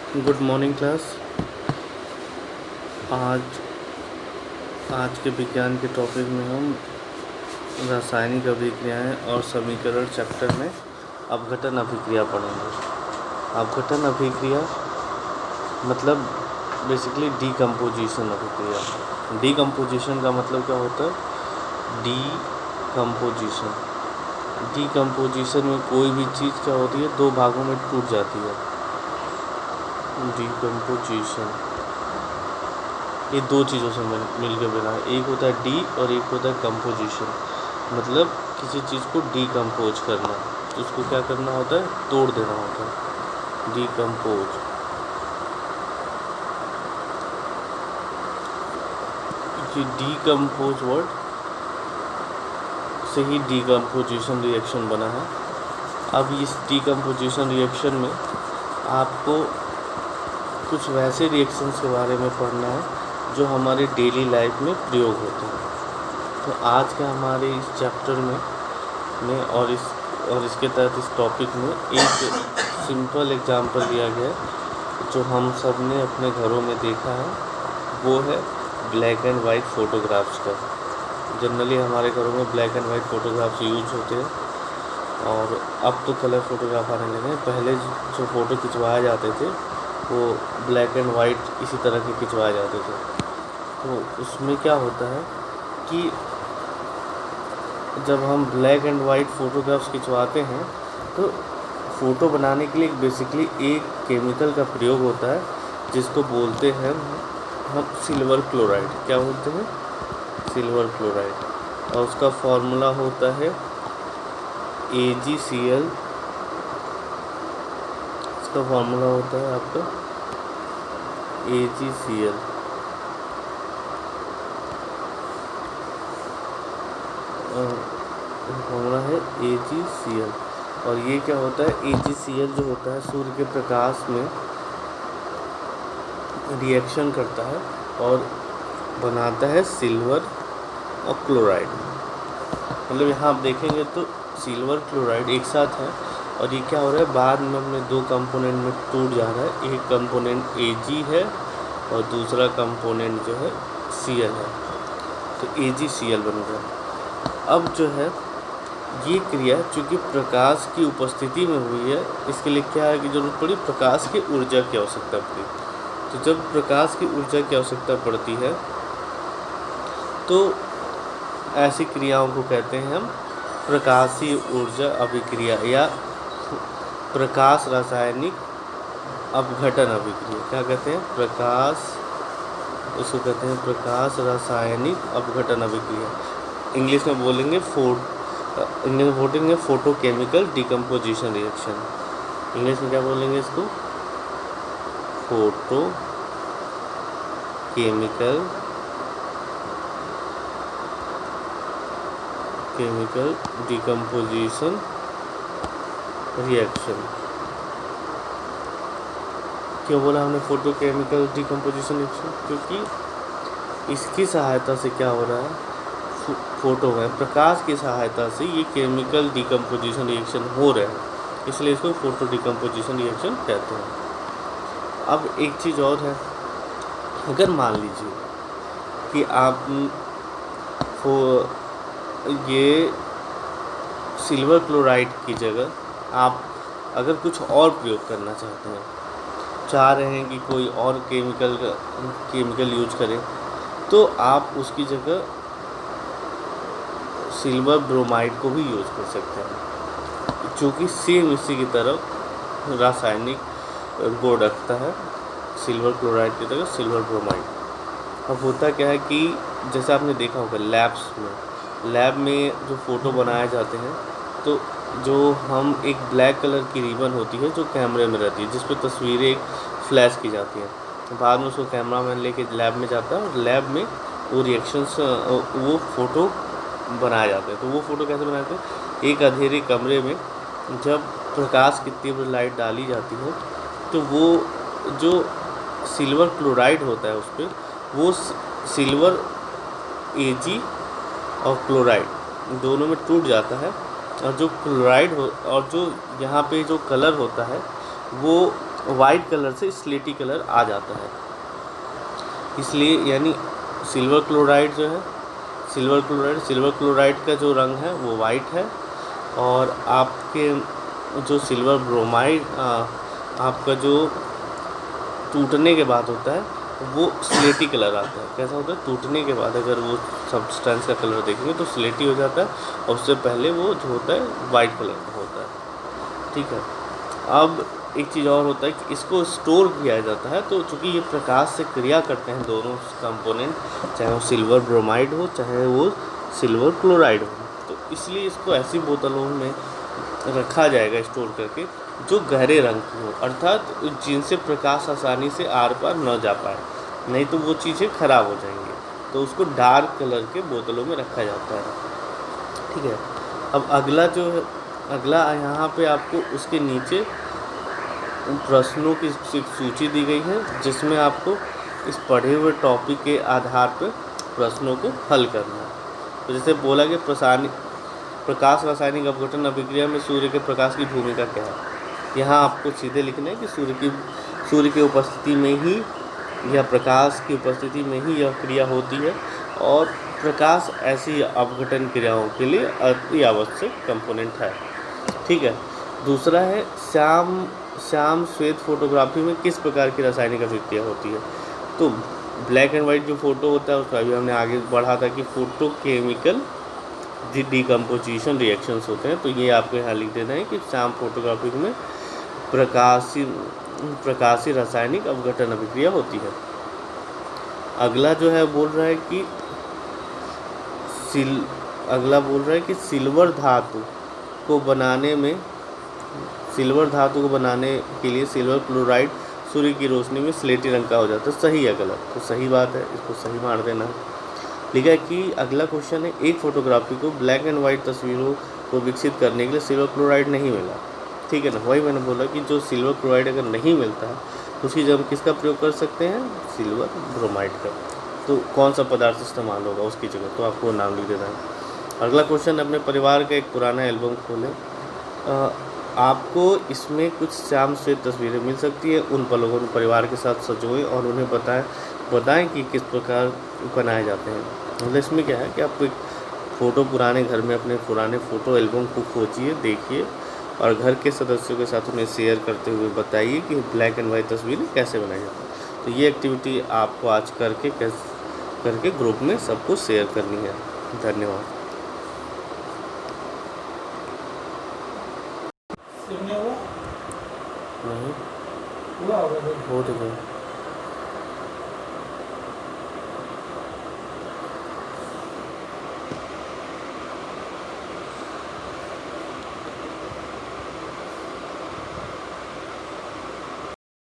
Good morning class. आज आज के विज्ञान के टॉपिक में हम रासायनिक अभिक्रियाएं और समीकरण चैप्टर में अपघटन अभिक्रिया पढ़ेंगे। अपघटन अभिक्रिया मतलब बेसिकली डीकम्पोजिशन अभिक्रिया। डीकम्पोजिशन का मतलब क्या होता है? डीकम्पोजिशन डीकम्पोजिशन में कोई भी चीज़ क्या होती है, दो भागों में टूट जाती है। डीकम्पोजिशन ये दो चीज़ों से मिलकर बना है। एक होता है डी और एक होता है कंपोजिशन। मतलब किसी चीज़ को डीकम्पोज करना, तो उसको क्या करना होता है? तोड़ देना होता है। डीकम्पोज ये डीकम्पोज वर्ड से ही डीकम्पोजिशन रिएक्शन बना है। अब इस डीकम्पोजिशन रिएक्शन में आपको कुछ वैसे रिएक्शंस के बारे में पढ़ना है जो हमारे डेली लाइफ में प्रयोग होते हैं। तो आज के हमारे इस चैप्टर में और इसके तहत इस टॉपिक में एक सिंपल एग्जांपल दिया गया है जो हम सब ने अपने घरों में देखा है। वो है ब्लैक एंड वाइट फ़ोटोग्राफ्स का। जनरली हमारे घरों में black and white photographs use होते हैं और अब तो कलर फ़ोटोग्राफ आने लगे हैं। पहले जो फ़ोटो खिंचवाए जाते थे वो ब्लैक एंड वाइट इसी तरह के खिंचवाए जाते थे। तो उसमें क्या होता है कि जब हम ब्लैक एंड वाइट फ़ोटोग्राफ्स खिंचवाते हैं तो फ़ोटो बनाने के लिए बेसिकली एक केमिकल का प्रयोग होता है जिसको बोलते हैं हम सिल्वर क्लोराइड। क्या बोलते हैं? Silver chloride. और उसका फॉर्मूला होता है AgCl। इसका फॉर्मूला होता है आपका AgCl। फॉर्मूला है AgCl। और ये क्या होता है? AgCl जो होता है सूर्य के प्रकाश में रिएक्शन करता है और बनाता है सिल्वर और क्लोराइड। मतलब यहाँ आप देखेंगे तो सिल्वर क्लोराइड एक साथ है और ये क्या हो रहा है, बाद में अपने दो कंपोनेंट में टूट जा रहा है। एक कंपोनेंट Ag है और दूसरा कंपोनेंट जो है Cl है, तो AgCl बन गया। अब जो है ये क्रिया चूँकि प्रकाश की उपस्थिति में हुई है, इसके लिए क्या है कि जरूरत पड़ी? प्रकाश की ऊर्जा की आवश्यकता पड़ी। तो जब प्रकाश की ऊर्जा की आवश्यकता पड़ती है तो ऐसी क्रियाओं को कहते हैं हम प्रकाशीय ऊर्जा अभिक्रिया या प्रकाश रासायनिक अपघटन अभिक्रिया। क्या कहते हैं? उसको कहते हैं प्रकाश रासायनिक अपघटन अभिक्रिया। इंग्लिश में बोलेंगे फोटोकेमिकल डीकम्पोजिशन रिएक्शन। इंग्लिश में क्या बोलेंगे इसको? Photo chemical decomposition reaction. क्यों बोला हमने फोटोकेमिकल डीकम्पोजिशन रिएक्शन? क्योंकि इसकी सहायता से क्या हो रहा है, फोटो में प्रकाश की सहायता से ये केमिकल डीकम्पोजिशन रिएक्शन हो रहा है, इसलिए इसको फोटो डीकम्पोजिशन रिएक्शन कहते हैं। अब एक चीज़ और है, अगर मान लीजिए कि आप ये सिल्वर क्लोराइड की जगह आप अगर कुछ और प्रयोग करना चाहते हैं, चाह रहे हैं कि कोई और केमिकल यूज करें, तो आप उसकी जगह सिल्वर ब्रोमाइड को भी यूज कर सकते हैं, क्योंकि सेम इसी की तरफ रासायनिक गुण रखता है सिल्वर क्लोराइड की तरह सिल्वर ब्रोमाइड। अब होता क्या है कि जैसे आपने देखा होगा लैब में जो फ़ोटो बनाए जाते हैं, तो जो हम एक ब्लैक कलर की रिबन होती है जो कैमरे में रहती है, जिस पर तस्वीरें फ्लैश की जाती हैं। बाद में उसको कैमरामैन लेके लैब में जाता है और लैब में वो रिएक्शंस वो फ़ोटो बनाए जाते हैं। तो वो फ़ोटो कैसे बनाते हैं? एक अंधेरे कमरे में जब प्रकाश की तीव्र लाइट डाली जाती है तो वो जो सिल्वर क्लोराइड होता है उस पर वो सिल्वर Ag और क्लोराइड दोनों में टूट जाता है, और जो क्लोराइड और जो यहाँ पे जो कलर होता है वो वाइट कलर से स्लेटी कलर आ जाता है। इसलिए यानी सिल्वर क्लोराइड जो है, सिल्वर क्लोराइड का जो रंग है वो वाइट है, और आपके जो सिल्वर ब्रोमाइड आपका जो टूटने के बाद होता है वो स्लेटी कलर आता है। कैसा होता है? टूटने के बाद अगर वो सब्सटेंस का कलर देखेंगे तो स्लेटी हो जाता है, और उससे पहले वो जो होता है वाइट कलर का होता है। ठीक है। अब एक चीज़ और होता है कि इसको स्टोर किया जाता है, तो चूँकि ये प्रकाश से क्रिया करते हैं दोनों कंपोनेंट, चाहे वो सिल्वर ब्रोमाइड हो चाहे वो सिल्वर क्लोराइड हो, तो इसलिए इसको ऐसी बोतलों में रखा जाएगा स्टोर करके जो गहरे रंग की हो, अर्थात जिनसे प्रकाश आसानी से आर पार न जा पाए, नहीं तो वो चीज़ें खराब हो जाएंगी। तो उसको डार्क कलर के बोतलों में रखा जाता है। ठीक है। अब अगला यहाँ पे आपको उसके नीचे प्रश्नों की सूची दी गई है, जिसमें आपको इस पढ़े हुए टॉपिक के आधार पर प्रश्नों को हल करना है। तो जैसे बोला कि प्रकाश रासायनिक अपघटन अभिक्रिया में सूर्य के प्रकाश की भूमिका क्या है। यहाँ आपको सीधे लिखना है कि सूर्य की उपस्थिति में ही या प्रकाश की उपस्थिति में ही यह क्रिया होती है, और प्रकाश ऐसी अपघटन क्रियाओं के लिए अति आवश्यक कंपोनेंट है। ठीक है। दूसरा है श्याम श्वेत फोटोग्राफी में किस प्रकार की रासायनिक अभिक्रिया होती है। तो ब्लैक एंड वाइट जो फोटो होता है उसका भी हमने आगे बढ़ा था कि फोटो केमिकल डिकम्पोजिशन रिएक्शंस होते हैं। तो ये आपको यहाँ लिख देना है कि श्याम फोटोग्राफी में प्रकाशीय रासायनिक अपघटन अभिक्रिया होती है। अगला जो है बोल रहा है कि सिल्वर धातु को बनाने के लिए सिल्वर क्लोराइड सूर्य की रोशनी में स्लेटी रंग का हो जाता है। सही या गलत? तो सही बात है, इसको सही मार देना। लिखा है कि अगला क्वेश्चन है, एक फोटोग्राफी को ब्लैक एंड वाइट तस्वीरों को विकसित करने के लिए सिल्वर क्लोराइड नहीं मिला। ठीक है ना, वही मैंने बोला कि जो सिल्वर क्लोराइड अगर नहीं मिलता है तो उसकी जगह किसका प्रयोग कर सकते हैं? सिल्वर ब्रोमाइड का। तो कौन सा पदार्थ इस्तेमाल होगा उसकी जगह, तो आपको नाम लिख देना है। अगला क्वेश्चन, अपने परिवार का एक पुराना एल्बम खोलें। आपको इसमें कुछ श्याम श्वेत तस्वीरें मिल सकती है। उन पलों को परिवार के साथ सजोएं और उन्हें बताएं कि किस प्रकार बनाए जाते हैं। मतलब इसमें क्या है कि आप एक फ़ोटो पुराने घर में अपने पुराने फ़ोटो एल्बम को खोजिए, देखिए, और घर के सदस्यों के साथ उन्हें शेयर करते हुए बताइए कि ब्लैक एंड वाइट तस्वीरें कैसे बनाई जाती हैं। तो ये एक्टिविटी आपको आज करके ग्रुप में सबको शेयर करनी है। धन्यवाद। नहीं, हो गया।